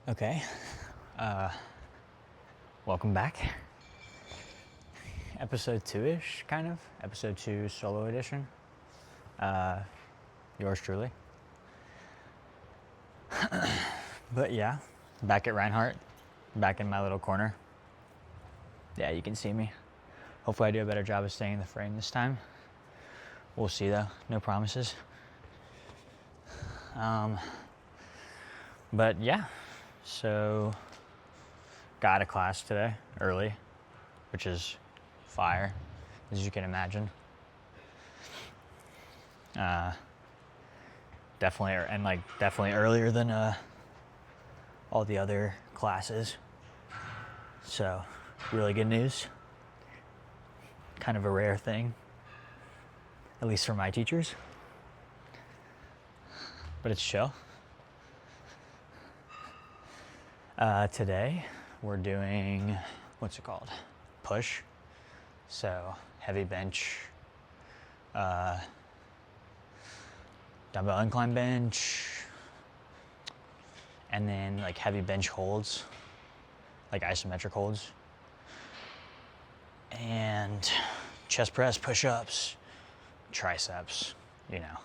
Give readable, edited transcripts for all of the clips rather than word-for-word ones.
Okay, welcome back. Episode 2-ish, kind of. Episode 2 solo edition. Yours truly. But yeah, back at Reinhardt, back in my little corner. Yeah, you can see me. Hopefully I do a better job of staying in the frame this time. We'll see though, no promises. But yeah, so got out of class today early, which is fire, as you can imagine. Definitely earlier than all the other classes. So really good news. Kind of a rare thing, at least for my teachers. But it's chill. Today we're doing, what's it called? Push. So heavy bench, dumbbell incline bench, and then like heavy bench holds, like isometric holds, and chest press, push-ups, triceps, you know.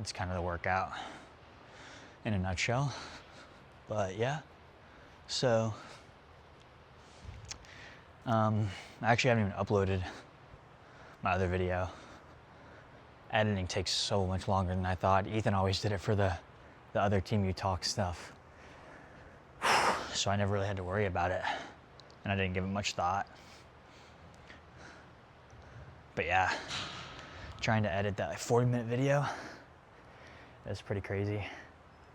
It's kind of the workout in a nutshell. But yeah, so I actually haven't even uploaded my other video. Editing takes so much longer than I thought. Ethan always did it for the other Team U Talk stuff. So I never really had to worry about it. And I didn't give it much thought. But yeah, trying to edit that 40-minute video, that's pretty crazy.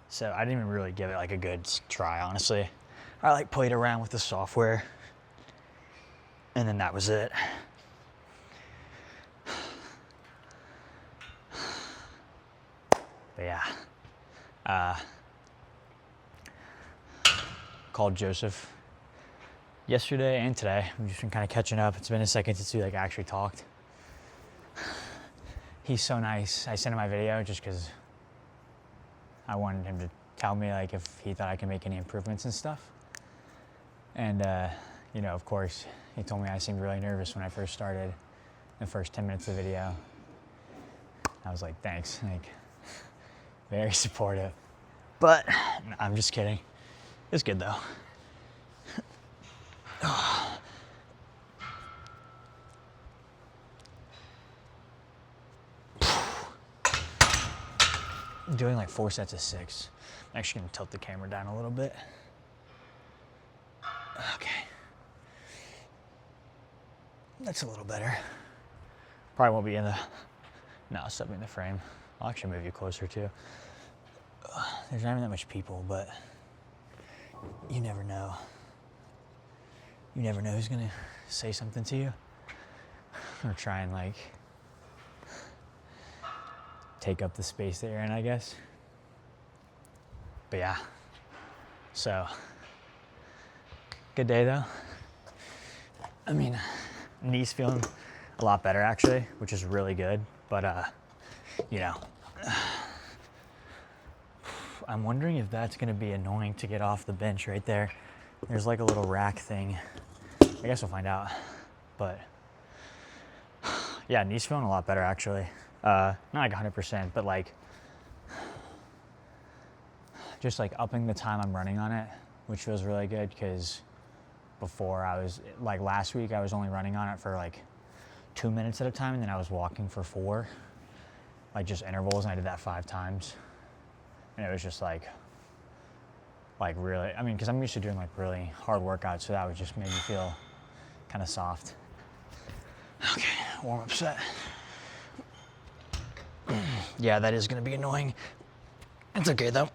So I didn't even really give it like a good try, honestly. I like played around with the software and then that was it. But yeah, called Joseph yesterday and today. We've just been kind of catching up. It's been a second since we like actually talked. He's so nice. I sent him my video just because I wanted him to tell me like if he thought I could make any improvements and stuff. And you know, of course, he told me I seemed really nervous when I first started the first 10 minutes of the video. I was like, thanks, like very supportive. But no, I'm just kidding. It's good though. I'm doing like 4 sets of 6. I'm actually gonna tilt the camera down a little bit. Okay. That's a little better. Probably won't be in the, no, it's up in the frame. I'll actually move you closer too. There's not even that much people, but you never know. You never know who's gonna say something to you or try and like take up the space that you're in, I guess. But yeah, so good day though. I mean, knee's feeling a lot better actually, which is really good. But you know, I'm wondering if that's gonna be annoying to get off the bench right there. There's like a little rack thing. I guess we'll find out. But yeah, knee's feeling a lot better actually. Not like 100%, but like just like upping the time I'm running on it, which feels really good because before I was like last week I was only running on it for like 2 minutes at a time and then I was walking for 4, like just intervals, and I did that 5 times. And it was just like really, I mean, because I'm used to doing like really hard workouts, so that would just make me feel kind of soft. Okay, warm up set. Yeah, that is gonna be annoying. It's okay though.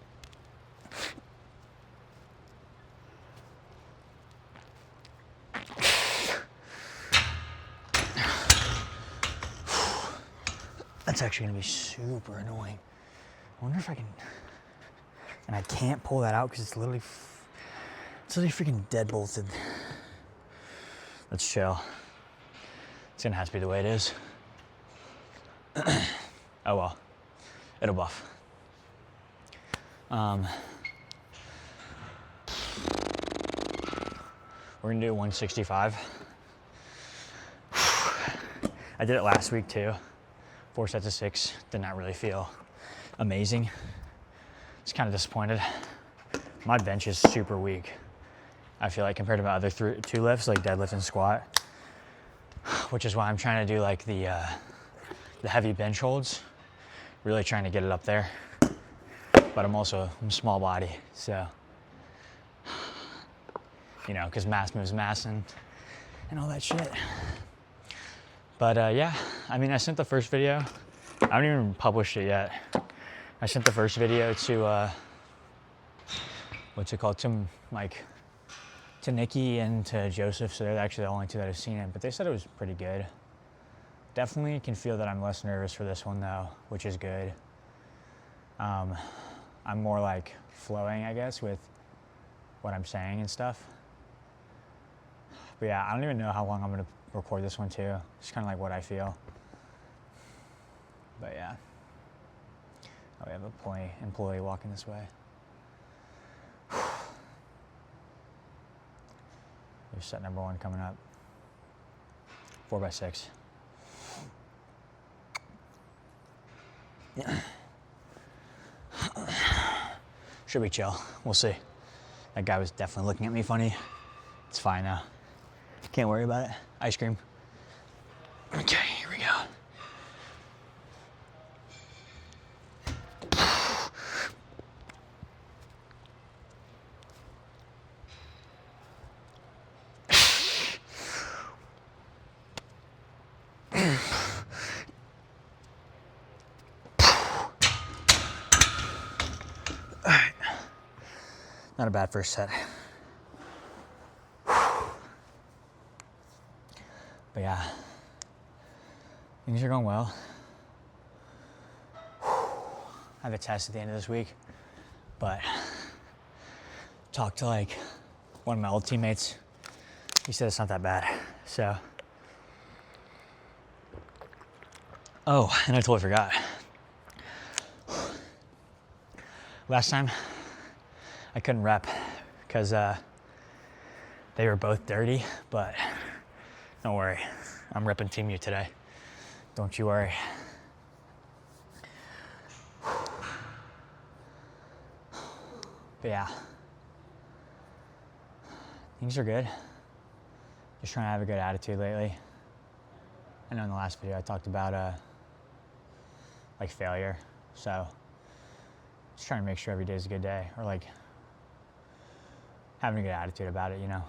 That's actually gonna be super annoying. I wonder if I can, and I can't pull that out because it's literally freaking dead bolted. Let's chill. It's gonna have to be the way it is. Oh well, it'll buff. We're gonna do 165. I did it last week too. 4 sets of 6. Did not really feel amazing. Just kind of disappointed. My bench is super weak. I feel like compared to my other 2 lifts, like deadlift and squat, which is why I'm trying to do like the heavy bench holds. Really trying to get it up there. But I'm small body, so, you know, because mass moves mass and all that shit. But yeah, I mean, I sent the first video. I haven't even published it yet. I sent the first video to, what's it called, to Nikki and to Joseph, so they're actually the only 2 that have seen it, but they said it was pretty good. Definitely can feel that I'm less nervous for this one though, which is good. I'm more like flowing, I guess, with what I'm saying and stuff. But yeah, I don't even know how long I'm gonna record this one too. It's kind of like what I feel. But yeah. Oh, we have an employee walking this way. There's set number 1 coming up. 4x6. Should be chill. We'll see. That guy was definitely looking at me funny. It's fine now. Can't worry about it. Ice cream. Okay, here we go. Not a bad first set. But yeah, things are going well. I have a test at the end of this week, but talked to like one of my old teammates. He said it's not that bad, so. Oh, and I totally forgot. Last time, I couldn't rep because they were both dirty, but don't worry, I'm repping Team U today. Don't you worry. But yeah, things are good. Just trying to have a good attitude lately. I know in the last video I talked about like failure, so just trying to make sure every day is a good day, or like having a good attitude about it, you know?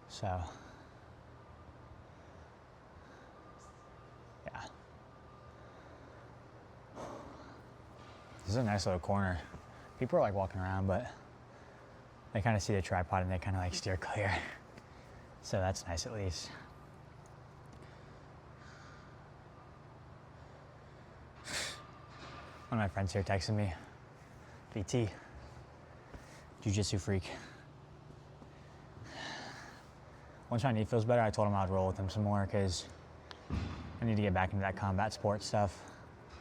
So, yeah. This is a nice little corner. People are like walking around, but they kind of see the tripod and they kind of like steer clear. So that's nice at least. One of my friends here texted me, BT, jiu-jitsu freak. Once my knee feels better, I told him I'd roll with him some more because I need to get back into that combat sports stuff.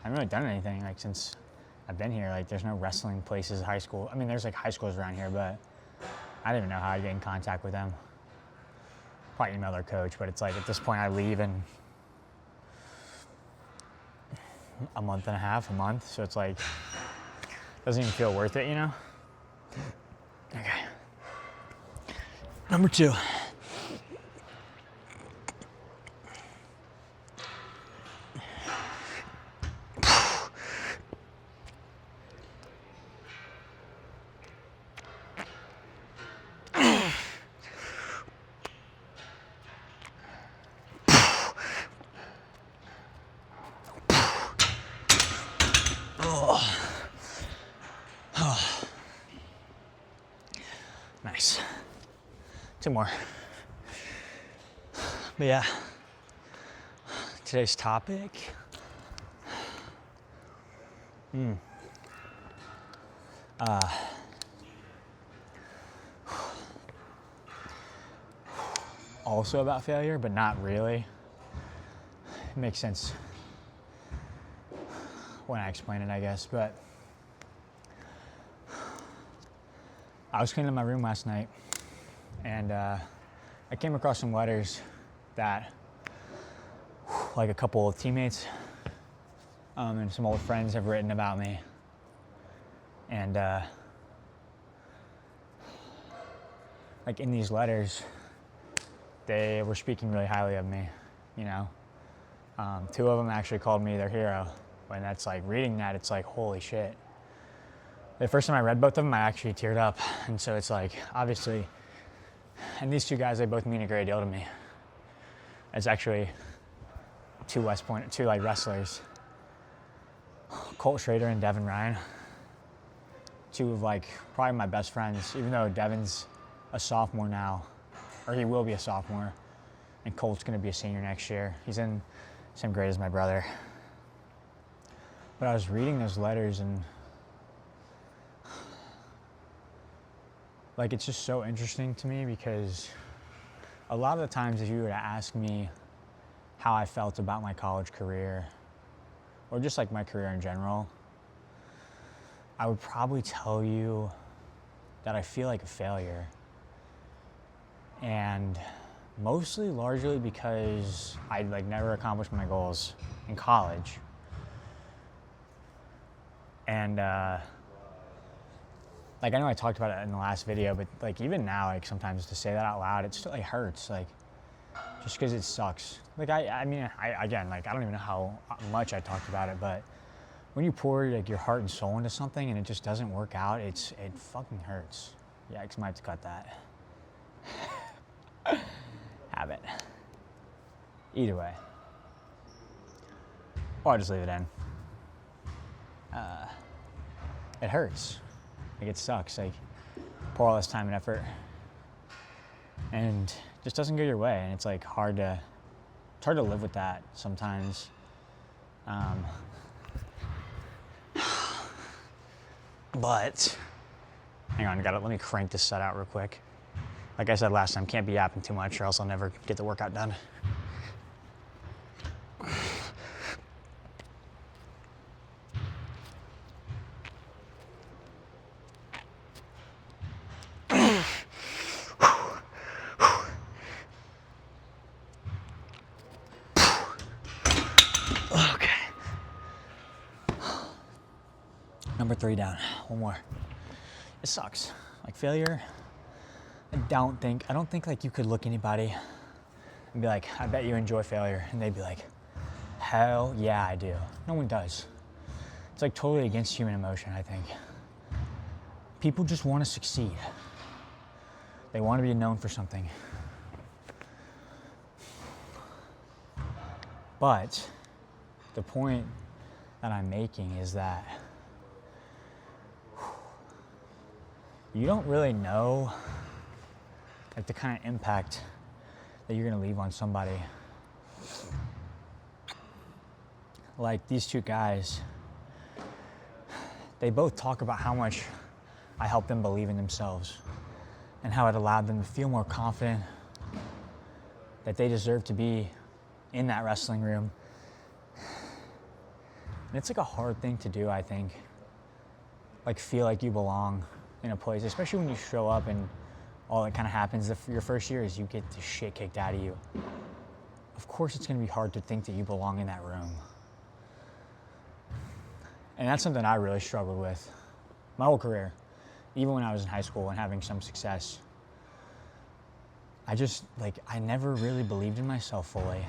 I haven't really done anything like since I've been here. Like there's no wrestling places at high school. I mean, there's like high schools around here, but I don't even know how I get in contact with them. Probably email their coach, but it's like at this point I leave in a month and a half, a month. So it's like, doesn't even feel worth it, you know? Okay. Number 2. Nice. 2 more. But yeah, today's topic. Also about failure, but not really. It makes sense when I explain it, I guess, but I was cleaning my room last night And I came across some letters that like a couple of teammates and some old friends have written about me. And like in these letters, they were speaking really highly of me, you know. Two of them actually called me their hero. When that's like, reading that, it's like, holy shit. The first time I read both of them, I actually teared up. And so it's like, obviously, and these two guys, they both mean a great deal to me. It's actually two like wrestlers, Colt Schrader and Devin Ryan. Two of like probably my best friends, even though Devin's a sophomore now, or he will be a sophomore, and Colt's gonna be a senior next year. He's in the same grade as my brother. But I was reading those letters and like, it's just so interesting to me because a lot of the times if you were to ask me how I felt about my college career or just like my career in general, I would probably tell you that I feel like a failure. And mostly largely because I like never accomplished my goals in college. And like, I know I talked about it in the last video, but like even now, like sometimes to say that out loud, it still like hurts, like just because it sucks. Like I mean, again, like I don't even know how much I talked about it, but when you pour like your heart and soul into something and it just doesn't work out, it fucking hurts. Yikes, might have to cut that. Have it. Either way. Or I'll just leave it in. It hurts. Like it sucks. Like pour all this time and effort and it just doesn't go your way, and it's like hard to live with that sometimes. But hang on, let me crank this set out real quick. Like I said last time, can't be yapping too much or else I'll never get the workout done. Number 3 down, one more. It sucks. Like failure, I don't think like you could look anybody and be like, I bet you enjoy failure. And they'd be like, hell yeah, I do. No one does. It's like totally against human emotion, I think. People just want to succeed. They want to be known for something. But the point that I'm making is that you don't really know like the kind of impact that you're gonna leave on somebody. Like these two guys, they both talk about how much I helped them believe in themselves and how it allowed them to feel more confident that they deserve to be in that wrestling room. And it's like a hard thing to do, I think. Like feel like you belong in a place, especially when you show up and all that kind of happens. Your first year is you get the shit kicked out of you. Of course it's gonna be hard to think that you belong in that room. And that's something I really struggled with my whole career. Even when I was in high school and having some success. I never really believed in myself fully.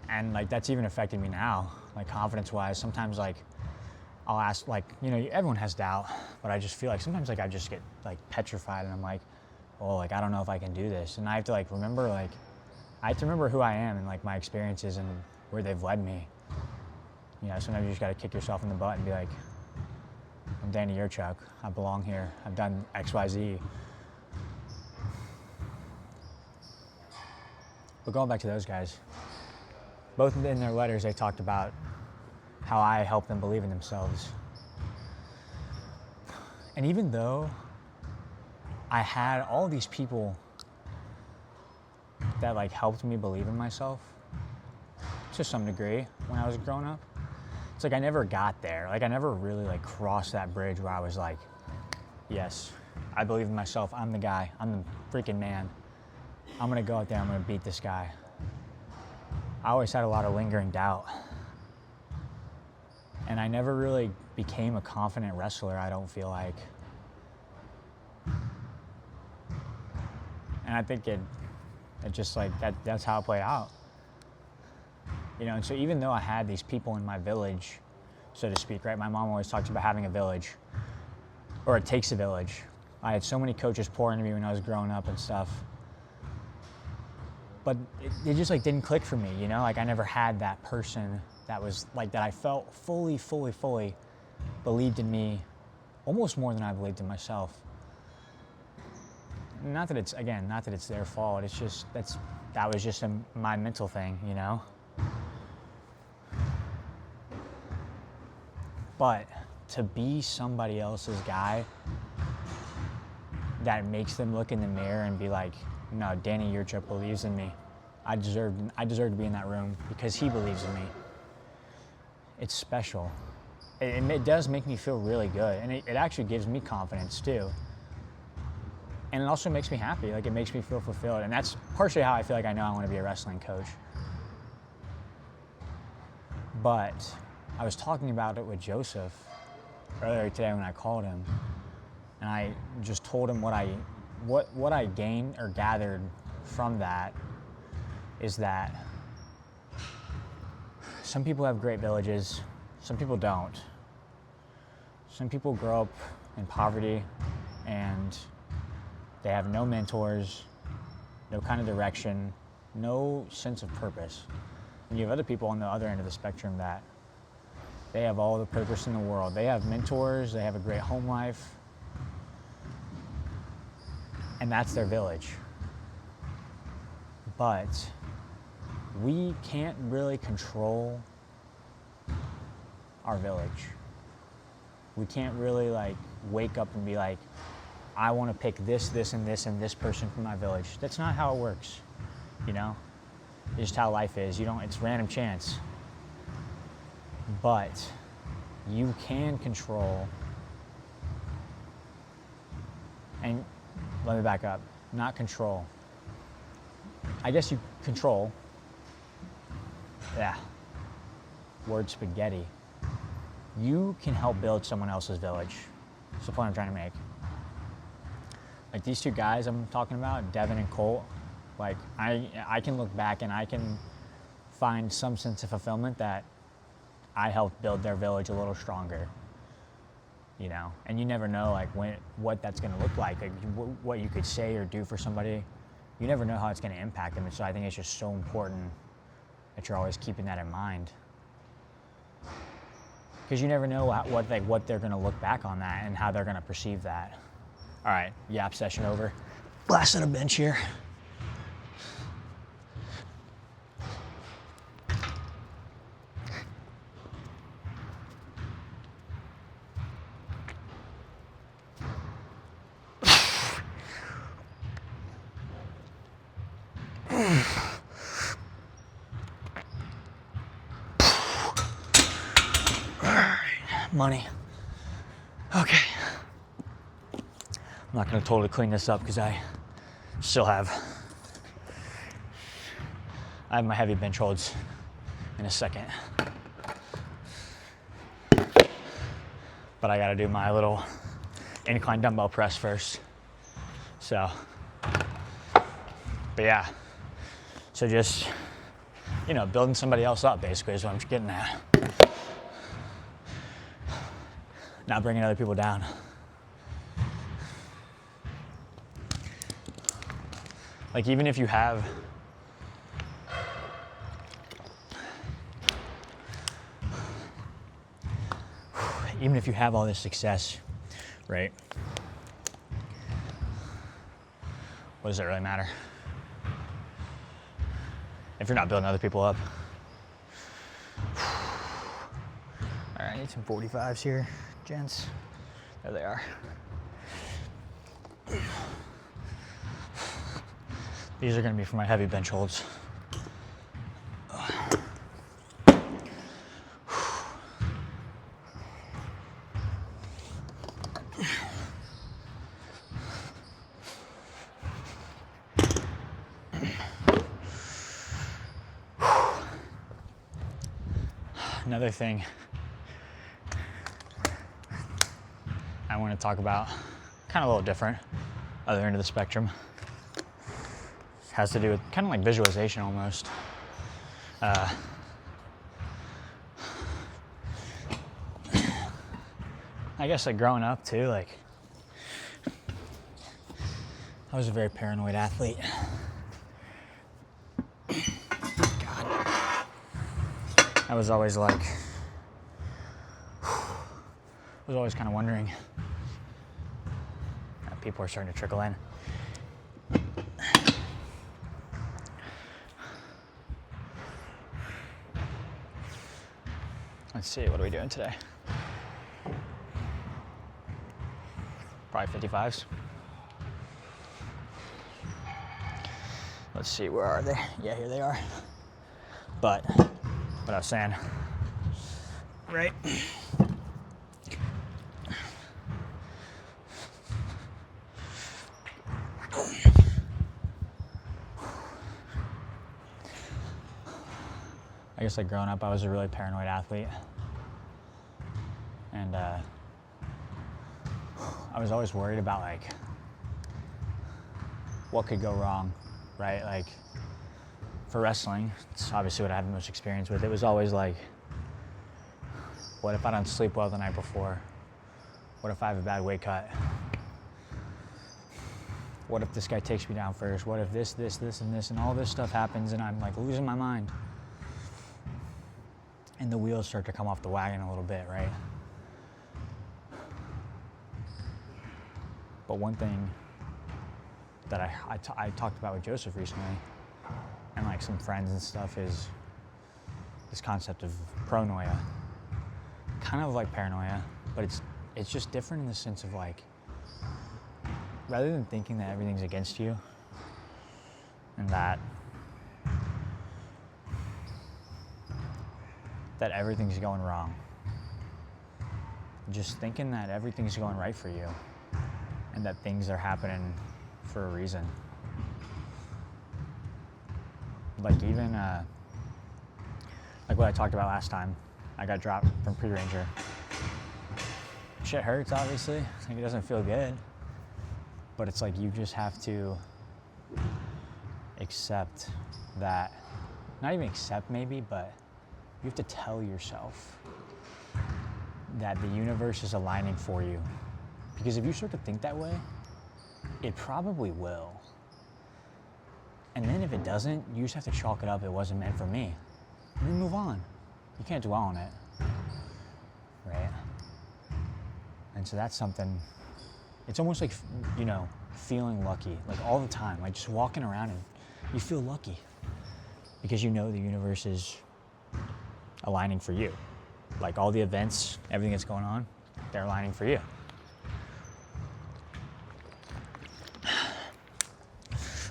And like that's even affected me now, like confidence-wise. Sometimes like I'll ask, like, you know, everyone has doubt, but I just feel like sometimes like I just get like petrified and I'm like, oh, like I don't know if I can do this. And I have to like remember, like, I have to remember who I am and like my experiences and where they've led me. You know, sometimes you just gotta kick yourself in the butt and be like, I'm Danny Yurchuk, I belong here, I've done X, Y, Z. But going back to those guys, both in their letters, they talked about how I helped them believe in themselves. And even though I had all these people that like helped me believe in myself to some degree when I was growing up, it's like I never got there. Like I never really like crossed that bridge where I was like, yes, I believe in myself. I'm the guy. I'm the freaking man. I'm going to go out there. I'm going to beat this guy. I always had a lot of lingering doubt. And I never really became a confident wrestler, I don't feel like. And I think it just like, that's how it played out. You know, and so even though I had these people in my village, so to speak, right? My mom always talks about having a village, or it takes a village. I had so many coaches pour into me when I was growing up and stuff. But it just like didn't click for me, you know? Like I never had that person that was like, that I felt fully believed in me almost more than I believed in myself. Not that it's their fault. It's just, that was just my mental thing, you know? But to be somebody else's guy that makes them look in the mirror and be like, no, Danny Yurchuk believes in me. I deserve to be in that room because he believes in me. It's special. It does make me feel really good. And it actually gives me confidence too. And it also makes me happy. Like it makes me feel fulfilled. And that's partially how I feel like I know I want to be a wrestling coach. But I was talking about it with Joseph earlier today when I called him. And I just told him what I gained or gathered from that is that some people have great villages, some people don't. Some people grow up in poverty and they have no mentors, no kind of direction, no sense of purpose. And you have other people on the other end of the spectrum that they have all the purpose in the world. They have mentors, they have a great home life, and that's their village. But we can't really control our village. We can't really like wake up and be like, I want to pick this, and this person from my village. That's not how it works, you know? It's just how life is. It's random chance. But you can control, and let me back up, not control. I guess you control, word spaghetti. You can help build someone else's village. That's the point I'm trying to make. Like these two guys I'm talking about, Devin and Colt, like I can look back and I can find some sense of fulfillment that I helped build their village a little stronger, you know? And you never know like what that's gonna look like what you could say or do for somebody. You never know how it's gonna impact them. And so I think it's just so important that you're always keeping that in mind. Because you never know what they're gonna look back on that and how they're gonna perceive that. All right, yap session over. Blast on a bench here. Money. Okay. I'm not gonna totally clean this up because I have my heavy bench holds in a second. But I gotta do my little incline dumbbell press first. So, but yeah. So just, you know, building somebody else up basically is what I'm getting at. Not bringing other people down. Like even if you have all this success, right? What does it really matter? If you're not building other people up. All right, I need some 45s here, gents. There they are. These are gonna be for my heavy bench holds. Another thing I want to talk about, kind of a little different, other end of the spectrum, has to do with kind of like visualization almost. I guess like growing up too, like I was a very paranoid athlete. God. I was always like, kind of wondering. People are starting to trickle in. Let's see, what are we doing today? Probably 55s. Let's see, where are they? Yeah, here they are. But what I was saying, right? I guess like growing up, I was a really paranoid athlete. And I was always worried about like what could go wrong, right? Like for wrestling, it's obviously what I had the most experience with. It was always like, what if I don't sleep well the night before? What if I have a bad weight cut? What if this guy takes me down first? What if this, and all this stuff happens and I'm like losing my mind? And the wheels start to come off the wagon a little bit, right? But one thing that I talked about with Joseph recently, and like some friends and stuff, is this concept of pronoia. Kind of like paranoia, but it's just different in the sense of like, rather than thinking that everything's against you and that everything's going wrong, just thinking that everything's going right for you and that things are happening for a reason. Like even like what I talked about last time, I got dropped from pre-ranger. Shit hurts, obviously. Like it doesn't feel good, but it's like you just have to accept that, not even accept maybe, but you have to tell yourself that the universe is aligning for you. Because if you start to think that way, it probably will. And then if it doesn't, you just have to chalk it up, it wasn't meant for me. And then move on. You can't dwell on it, right? And so that's something, it's almost like, you know, feeling lucky, like all the time, like just walking around and you feel lucky because you know the universe is aligning for you. Like all the events, everything that's going on, they're aligning for you.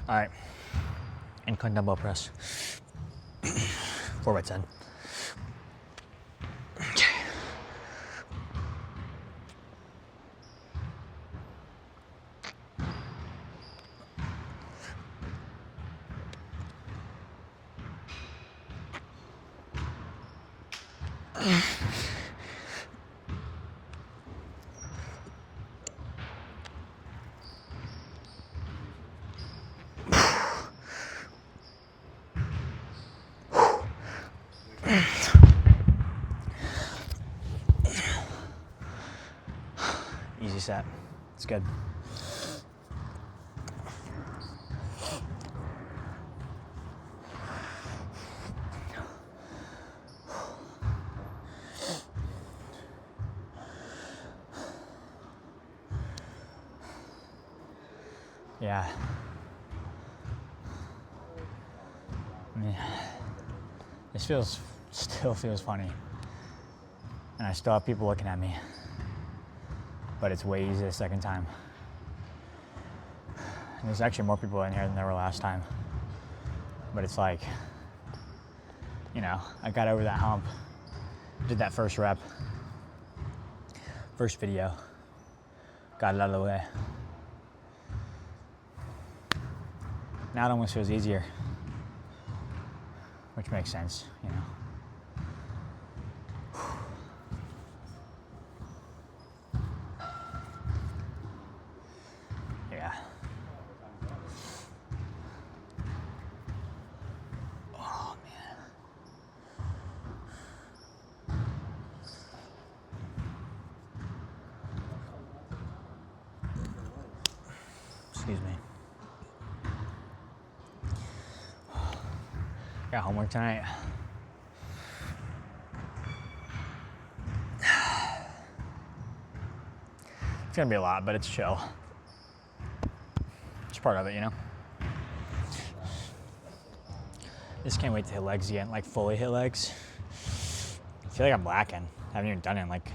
All right, incline dumbbell press, 4x10. Okay. Easy set. It's good. Yeah. I mean, this still feels funny. And I still have people looking at me. But it's way easier the second time. And there's actually more people in here than there were last time. But it's like, you know, I got over that hump, did that first rep, first video, got it out of the way. Now it almost feels easier, which makes sense, you know. Excuse me. Got homework tonight. It's gonna be a lot, but it's chill. It's part of it, you know? Just can't wait to hit legs again, like fully hit legs. I feel like I'm lacking. I haven't even done it in like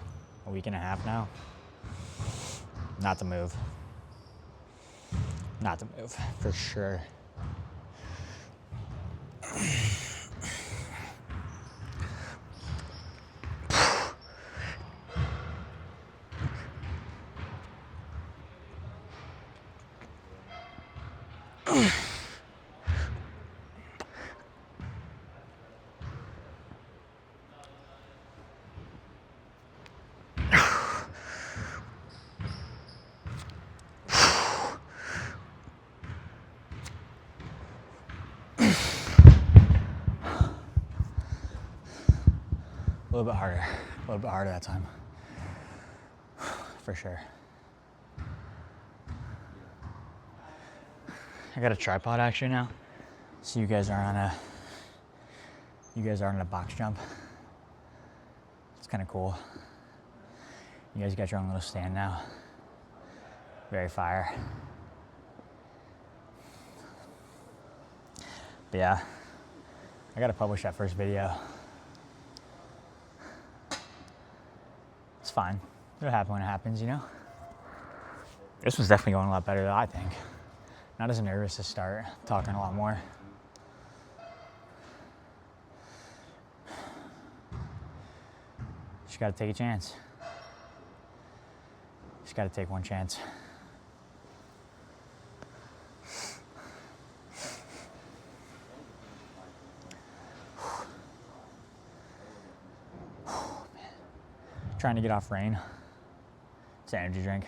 a week and a half now. Not the move. Not the move, for sure. A little bit harder that time, for sure. I got a tripod actually now, so you guys aren't on a box jump. It's kind of cool. You guys got your own little stand now. Very fire. But yeah, I gotta publish that first video. It's fine. It'll happen when it happens, you know? This was definitely going a lot better than I think. Not as nervous to start, talking a lot more. Just gotta take a chance. Just gotta take one chance. Trying to get off rain. It's an energy drink.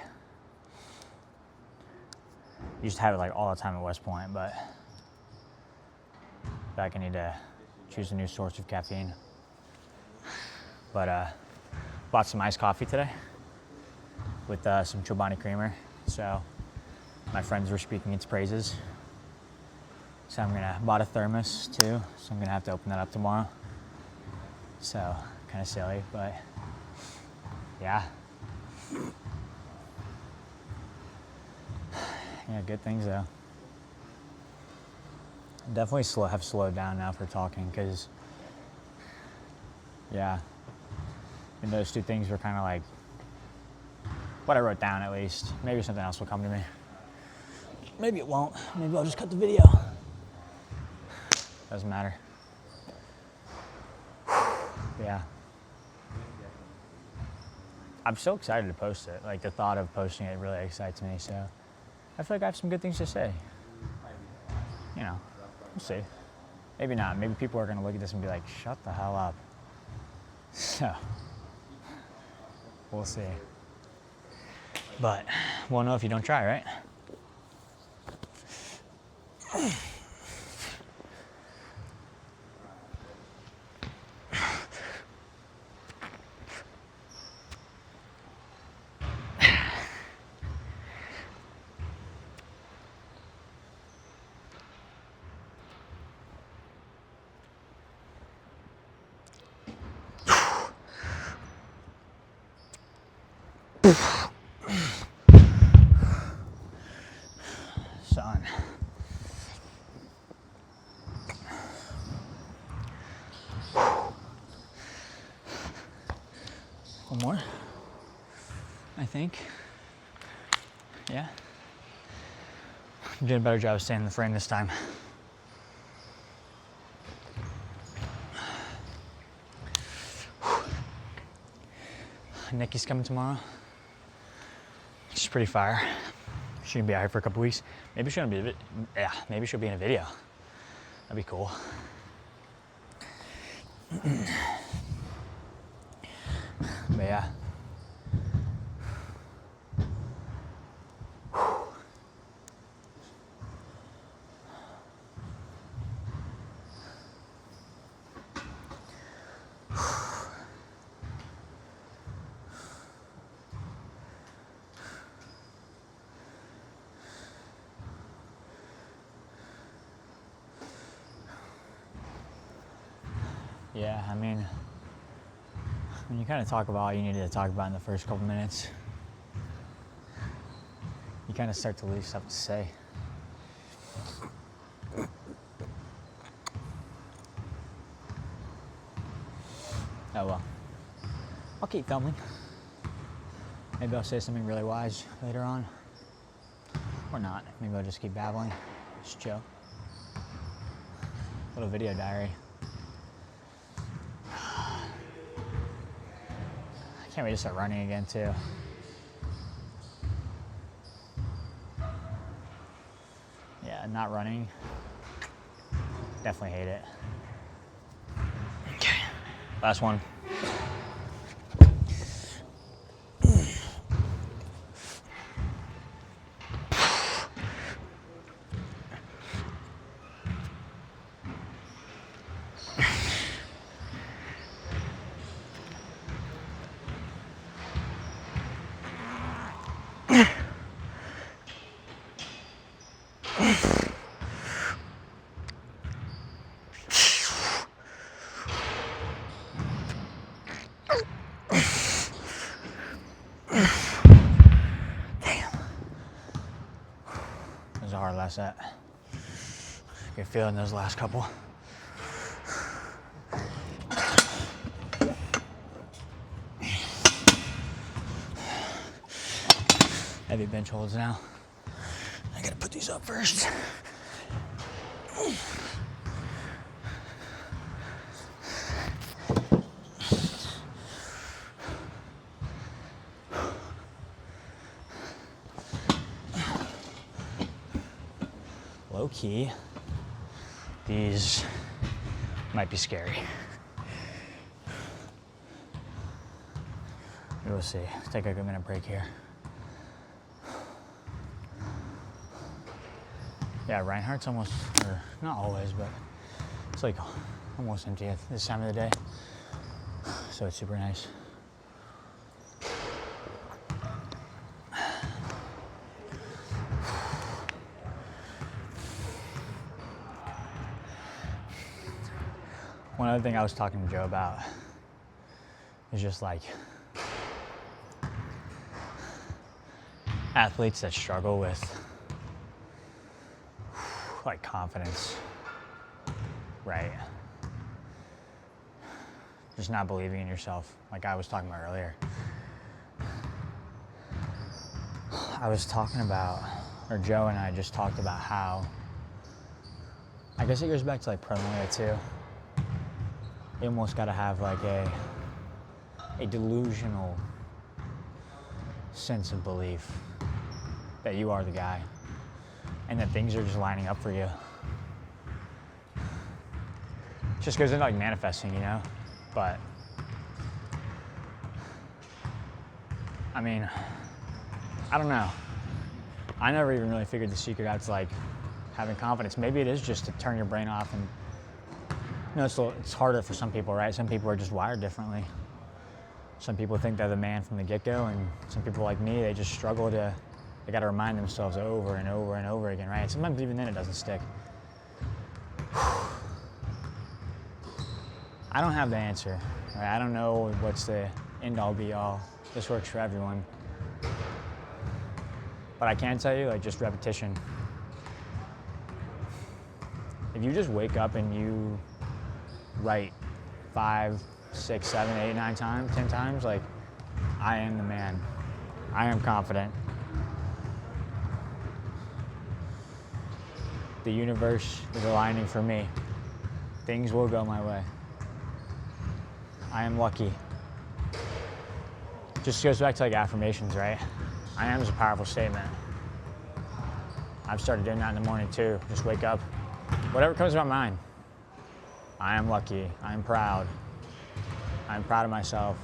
You used to have it like all the time at West Point, but I feel like I need to choose a new source of caffeine. But bought some iced coffee today with some Chobani creamer. So my friends were speaking its praises. So bought a thermos too. So I'm gonna have to open that up tomorrow. So kind of silly, but yeah. Yeah, good things though. Definitely have slowed down now for talking because, yeah, and those two things were kind of like what I wrote down at least. Maybe something else will come to me. Maybe it won't. Maybe I'll just cut the video. Doesn't matter. Yeah. I'm so excited to post it. Like the thought of posting it really excites me. So I feel like I have some good things to say. You know, we'll see. Maybe not. Maybe people are gonna look at this and be like, shut the hell up. So we'll see. But we'll know if you don't try, right? Son. One more, I think. Yeah. I'm doing a better job of staying in the frame this time. Nikki's coming tomorrow. She's pretty fire. She's gonna be out here for a couple weeks. Maybe she'll be maybe she'll be in a video. That'd be cool. But yeah. Yeah, I mean, when you kind of talk about all you needed to talk about in the first couple minutes, you kind of start to lose stuff to say. Oh well. I'll keep filming. Maybe I'll say something really wise later on. Or not. Maybe I'll just keep babbling. Just chill. Little video diary. I can't wait to start running again too. Yeah, not running. Definitely hate it. Okay. Last one. That was a hard last set. Good feeling those last couple. Heavy bench holds now. I gotta put these up first. Low key, these might be scary. We'll see. Let's take a good minute break here. Yeah, Reinhardt's almost, or not always, but it's like almost empty at this time of the day. So it's super nice. One other thing I was talking to Joe about is just like athletes that struggle with like confidence, right? Just not believing in yourself, like I was talking about earlier. I was talking about, or Joe and I just talked about how, I guess it goes back to like Pronoia too. You almost gotta have like a delusional sense of belief that you are the guy and that things are just lining up for you. It just goes into like manifesting, you know? But I mean, I don't know. I never even really figured the secret out to like having confidence. Maybe it is just to turn your brain off and it's harder for some people, right? Some people are just wired differently. Some people think they're the man from the get-go, and some people like me, they just struggle to, they gotta remind themselves over and over and over again, right? Sometimes even then it doesn't stick. I don't have the answer, right? I don't know what's the end-all be-all. This works for everyone. But I can tell you, like, just repetition. If you just wake up and you write 5, 6, 7, 8, 9 times, 10 times, like, I am the man. I am confident. The universe is aligning for me. Things will go my way. I am lucky. Just goes back to like affirmations, right? I am is a powerful statement. I've started doing that in the morning too. Just wake up. Whatever comes to my mind. I am lucky. I am proud. I'm proud of myself.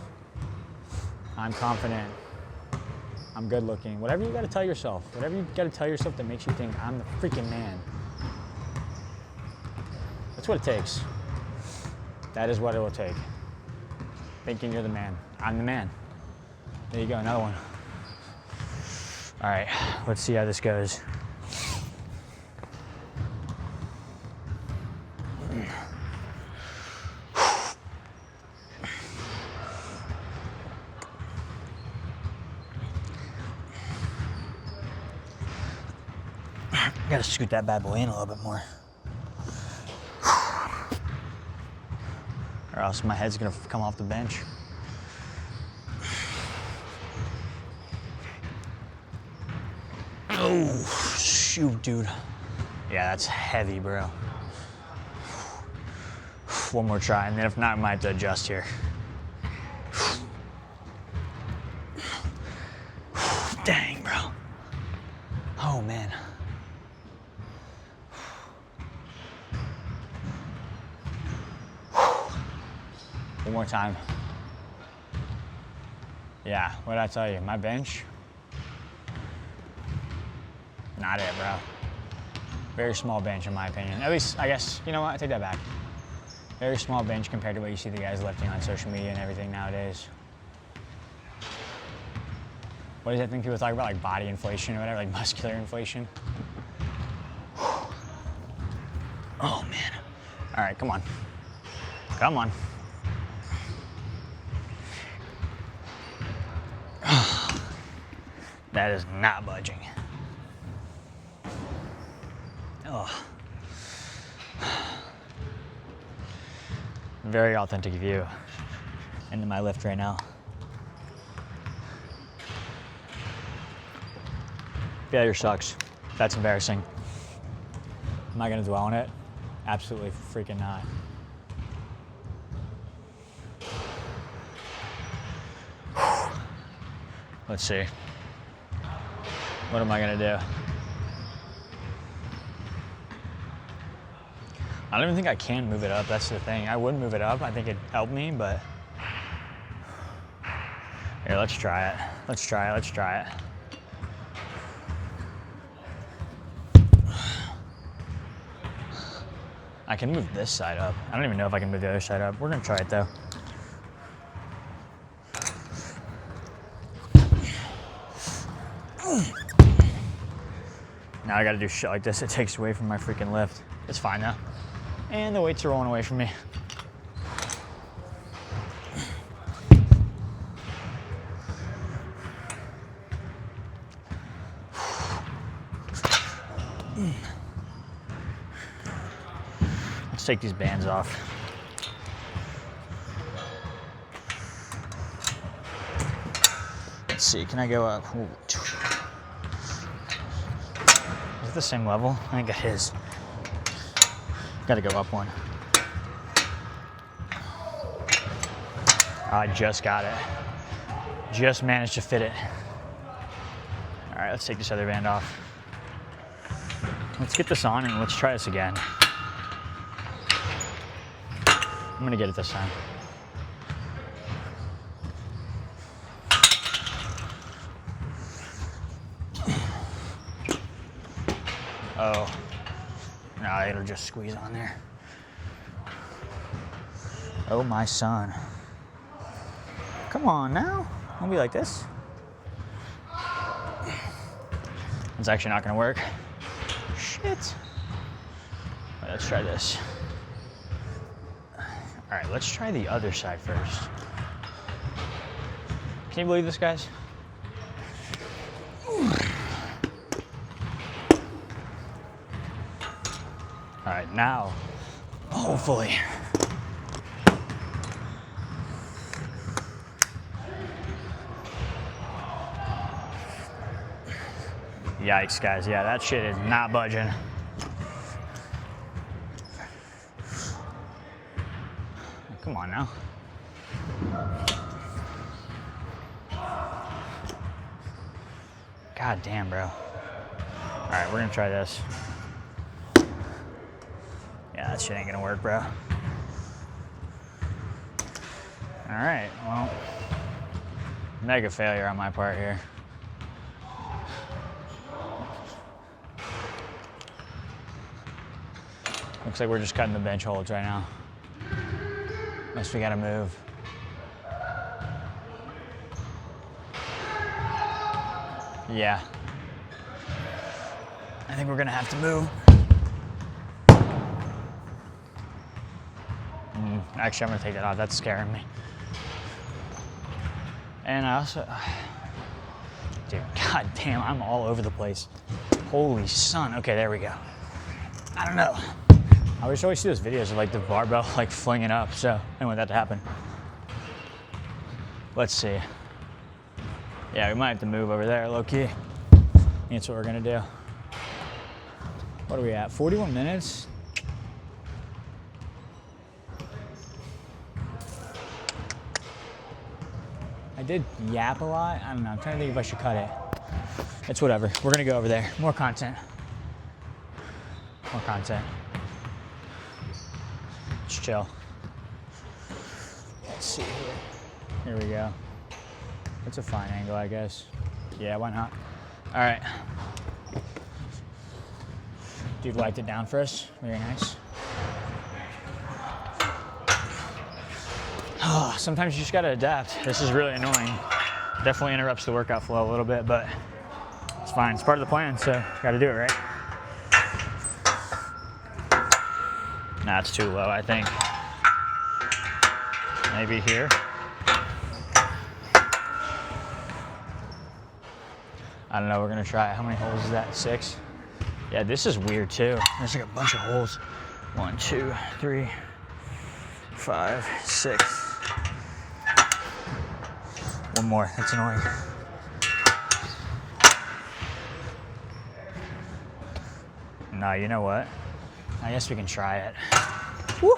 I'm confident. I'm good looking. Whatever you gotta tell yourself. Whatever you gotta tell yourself that makes you think I'm the freaking man. That's what it takes. That is what it will take. Thinking you're the man. I'm the man. There you go, another one. All right, let's see how this goes. I gotta scoot that bad boy in a little bit more. Or else my head's gonna come off the bench. Oh, shoot, dude. Yeah, that's heavy, bro. One more try, and then if not, I might have to adjust here. Dang, bro. Oh, man. One more time. Yeah, what did I tell you? My bench? Not it, bro. Very small bench, in my opinion. At least, I guess, you know what? I take that back. Very small bench compared to what you see the guys lifting on social media and everything nowadays. What does that thing people talk about, like body inflation or whatever, like muscular inflation? Oh, man. All right, come on. Come on. That is not budging. Oh. Very authentic view into my lift right now. Failure sucks. That's embarrassing. Am I gonna dwell on it? Absolutely freaking not. Let's see. What am I gonna do? I don't even think I can move it up, that's the thing. I would move it up, I think it'd help me, but... Here, let's try it. Let's try it, let's try it. I can move this side up. I don't even know if I can move the other side up. We're gonna try it though. Now I gotta do shit like this. It takes away from my freaking lift. It's fine though. And the weights are rolling away from me. Let's take these bands off. Let's see, can I go up? Ooh. Is it the same level? I think it is. Gotta go up one. I just got it. Just managed to fit it. All right, let's take this other band off. Let's get this on and let's try this again. I'm gonna get it this time. Oh. No, it'll just squeeze on there. Oh, my son. Come on now. Don't be like this. It's actually not gonna work. Shit. Right, let's try this. All right, let's try the other side first. Can you believe this, guys? All right, now, hopefully. Yikes, guys. Yeah, that shit is not budging. Come on now. God damn, bro. All right, we're gonna try this. Yeah, that shit ain't gonna work, bro. All right, well, mega failure on my part here. Looks like we're just cutting the bench holds right now. Unless we gotta move. Yeah. I think we're gonna have to move. Actually, I'm gonna take that off. That's scaring me. And I also, dude, god damn, I'm all over the place. Holy sun. Okay, there we go. I don't know. I always see those videos of like the barbell like flinging up, so I didn't want that to happen. Let's see. Yeah, we might have to move over there, low key. That's what we're gonna do. What are we at? 41 minutes? I did yap a lot. I don't know. I'm trying to think if I should cut it. It's whatever. We're gonna go over there. More content. More content. Just chill. Let's see here. Here we go. That's a fine angle, I guess. Yeah, why not? All right. Dude wiped it down for us. Very nice. Oh, sometimes you just gotta adapt. This is really annoying. Definitely interrupts the workout flow a little bit, but it's fine. It's part of the plan, so gotta do it, right? Nah, it's too low, I think. Maybe here. I don't know, we're gonna try it. How many holes is that? 6? Yeah, this is weird too. There's like a bunch of holes. 1, 2, 3, 5, 6. One more, that's annoying. Nah, you know what? I guess we can try it. Woo!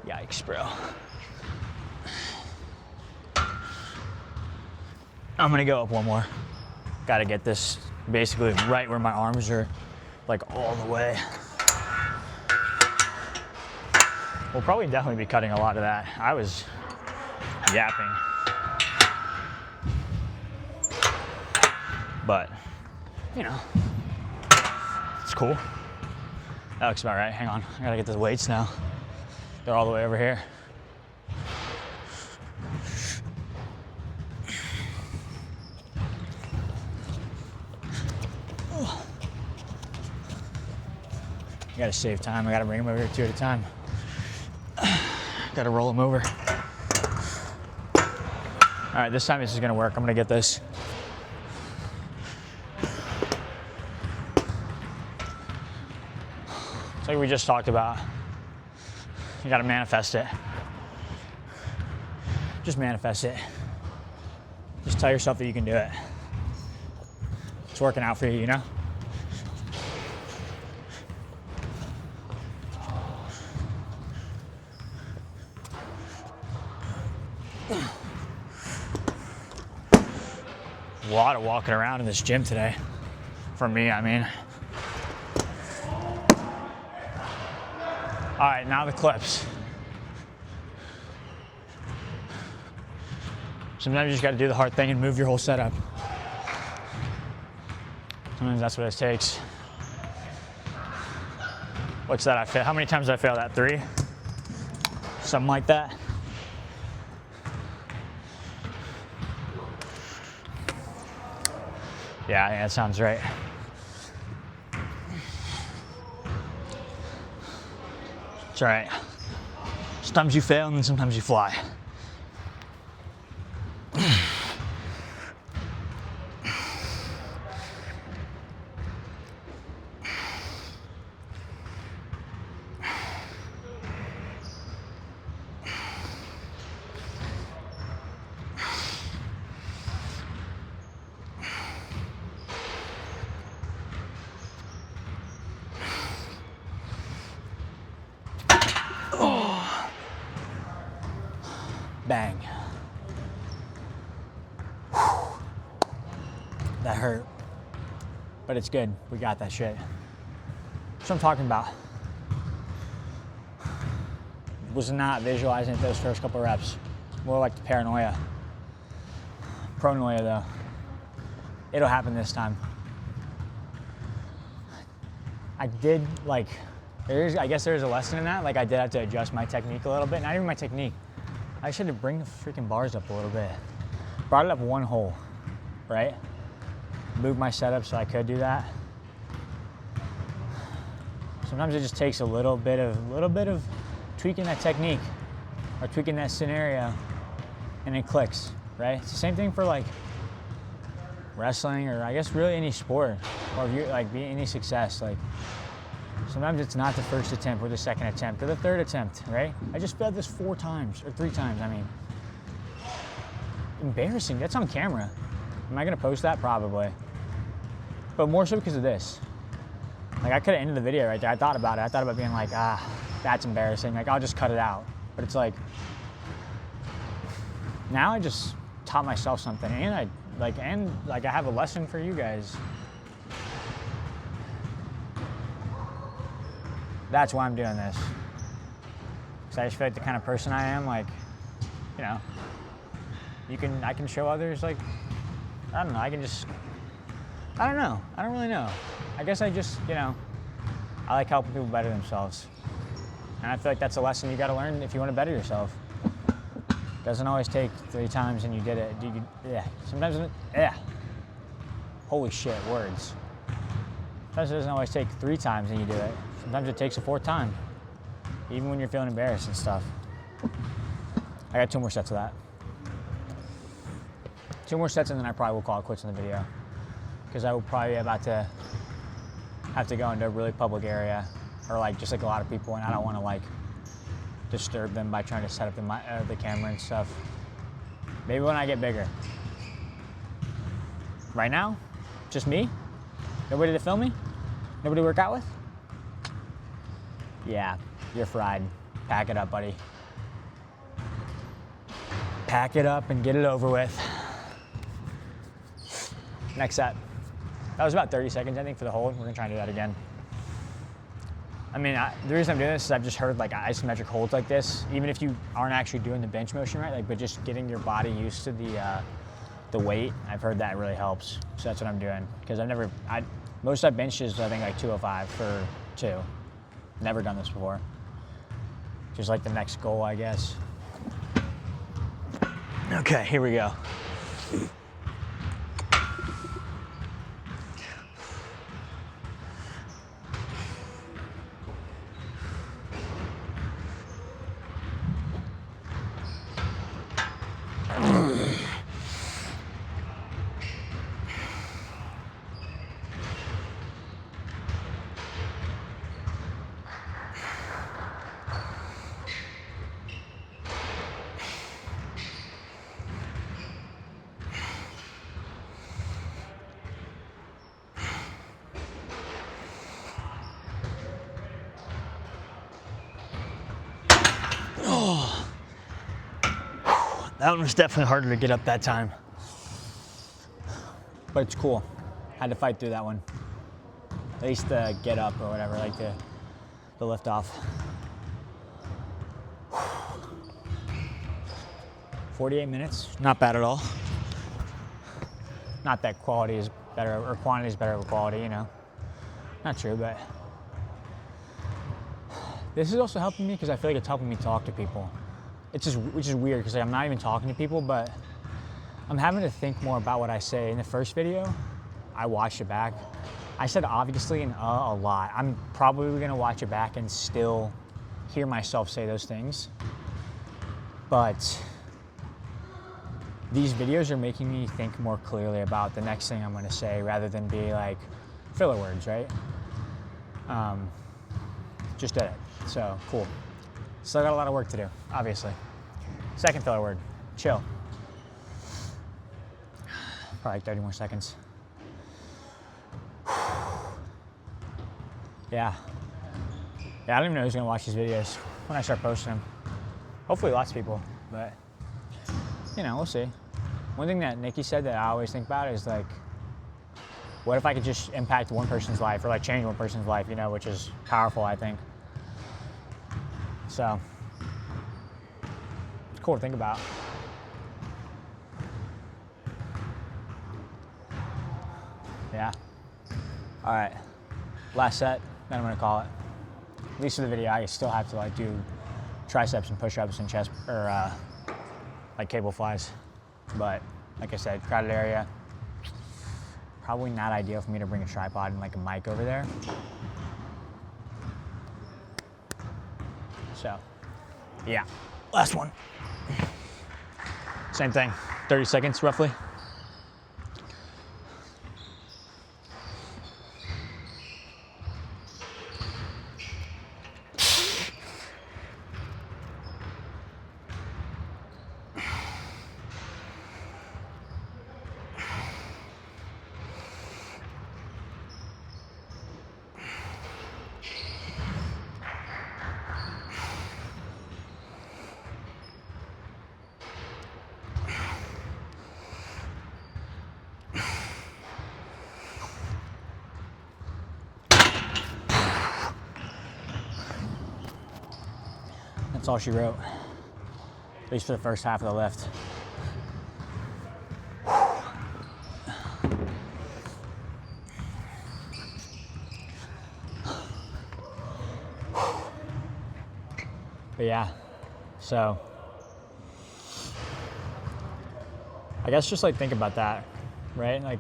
Yikes, bro. I'm gonna go up one more. Gotta get this basically right where my arms are, like all the way. We'll probably definitely be cutting a lot of that. I was yapping. But, you know, it's cool. That looks about right. Hang on, I gotta get the weights now. They're all the way over here. I gotta save time. I gotta bring them over here 2 at a time. Gotta roll them over. All right, this time this is gonna work. I'm gonna get this. It's like we just talked about. You gotta manifest it. Just manifest it. Just tell yourself that you can do it. It's working out for you, you know? A lot of walking around in this gym today. For me, I mean. All right, now the clips. Sometimes you just gotta do the hard thing and move your whole setup. Sometimes that's what it takes. What's that I fail? How many times did I fail that? 3? Something like that. Yeah, I think that sounds right. It's all right. Sometimes you fail and then sometimes you fly. Bang. Whew. That hurt. But it's good. We got that shit. That's what I'm talking about. Was not visualizing it those first couple reps. More like the paranoia. Pronoia though. It'll happen this time. I did like, I guess there's a lesson in that. Like I did have to adjust my technique a little bit. Not even my technique. I should have bring the freaking bars up a little bit. Brought it up one hole, right? Moved my setup so I could do that. Sometimes it just takes a little bit of tweaking that technique or tweaking that scenario and it clicks, right? It's the same thing for like wrestling, or I guess really any sport, or if you like be any success, like sometimes it's not the first attempt or the second attempt or the third attempt, right? I just failed this 4 times or 3 times. I mean, embarrassing. That's on camera. Am I gonna post that? Probably. But more so because of this. Like I could have ended the video right there. I thought about it. I thought about being like, that's embarrassing. Like I'll just cut it out. But it's like, now I just taught myself something, and I have a lesson for you guys. That's why I'm doing this. Because I just feel like the kind of person I am, like, you know, I can show others, like, I don't know, I don't really know. I guess I just, you know, I like helping people better themselves. And I feel like that's a lesson you gotta learn if you wanna better yourself. Doesn't always take 3 times and you did it. Sometimes, holy shit, words. Sometimes it doesn't always take 3 times and you do it. Sometimes it takes a 4th time, even when you're feeling embarrassed and stuff. I got 2 more sets of that. 2 more sets and then I probably will call it quits in the video. Because I will probably be about to have to go into a really public area, or like just like a lot of people, and I don't want to like disturb them by trying to set up the camera and stuff. Maybe when I get bigger. Right now, just me? Nobody to film me? Nobody to work out with? Yeah, you're fried. Pack it up, buddy. Pack it up and get it over with. Next set. That was about 30 seconds, I think, for the hold. We're gonna try and do that again. I mean, the reason I'm doing this is I've just heard like isometric holds like this, even if you aren't actually doing the bench motion right, like, but just getting your body used to the weight, I've heard that really helps. So that's what I'm doing. Because most I've benched is I think like 205 for 2. Never done this before. Just like the next goal, I guess. Okay, here we go. That one was definitely harder to get up that time. But it's cool. Had to fight through that one. At least the get up or whatever, like the lift off. 48 minutes, not bad at all. Not that quality is better, or quantity is better over quality, you know. Not true, but this is also helping me because I feel like it's helping me talk to people. Which is weird because like, I'm not even talking to people, but I'm having to think more about what I say. In the first video, I watched it back. I said obviously and a lot. I'm probably gonna watch it back and still hear myself say those things. But these videos are making me think more clearly about the next thing I'm gonna say rather than be like filler words, right? Just did it, so cool. Still got a lot of work to do, obviously. Second filler word, chill. Probably like 30 more seconds. Yeah, I don't even know who's gonna watch these videos when I start posting them. Hopefully lots of people, but you know, we'll see. One thing that Nikki said that I always think about is like, what if I could just impact one person's life or like change one person's life, you know, which is powerful, I think. So, it's cool to think about. Yeah. All right, last set, then I'm gonna call it. At least for the video, I still have to like do triceps and push-ups and chest, or like cable flies. But like I said, crowded area. Probably not ideal for me to bring a tripod and like a mic over there. So, yeah, last one. Same thing, 30 seconds roughly. That's all she wrote, at least for the first half of the lift. But yeah, so I guess just like think about that, right? Like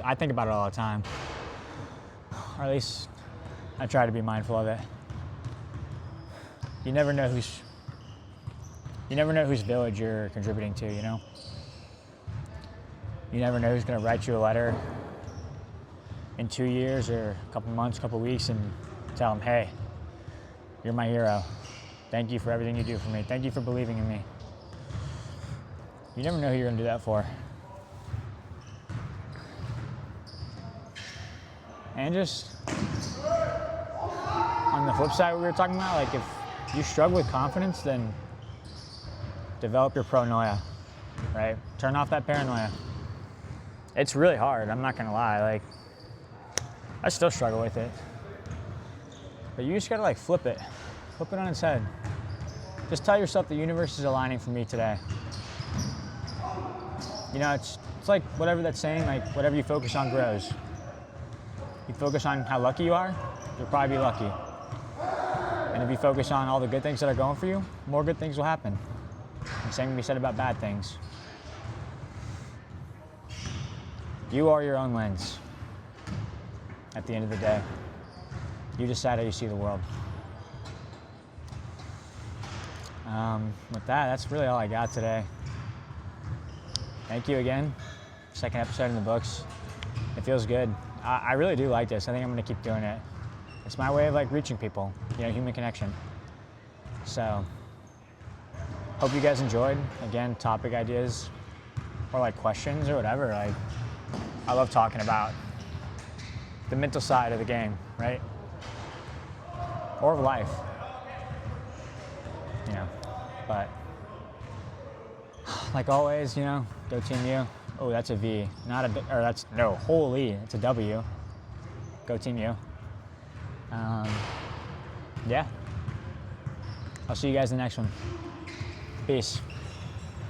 I think about it all the time, or at least I try to be mindful of it. You never know whose village you're contributing to, you know? You never know who's gonna write you a letter in 2 years or a couple months, couple weeks and tell them, hey, you're my hero. Thank you for everything you do for me. Thank you for believing in me. You never know who you're gonna do that for. And just on the flip side, what we were talking about, like if you struggle with confidence, then develop your pronoia, right? Turn off that paranoia. It's really hard, I'm not gonna lie. Like, I still struggle with it. But you just gotta like flip it on its head. Just tell yourself the universe is aligning for me today. You know, it's like whatever that's saying, like whatever you focus on grows. You focus on how lucky you are, you'll probably be lucky. And if you focus on all the good things that are going for you, more good things will happen. And same can be said about bad things. You are your own lens at the end of the day. You decide how you see the world. With that, that's really all I got today. Thank you again. Second episode in the books. It feels good. I really do like this. I think I'm gonna keep doing it. It's my way of like reaching people, you know, human connection. So, hope you guys enjoyed. Again, topic ideas or like questions or whatever. Like, I love talking about the mental side of the game, right? Or of life, you know. But like always, you know, go Team U. Oh, that's a V, not a, or that's, no, holy, it's a W. Go Team U. Yeah. I'll see you guys in the next one. Peace.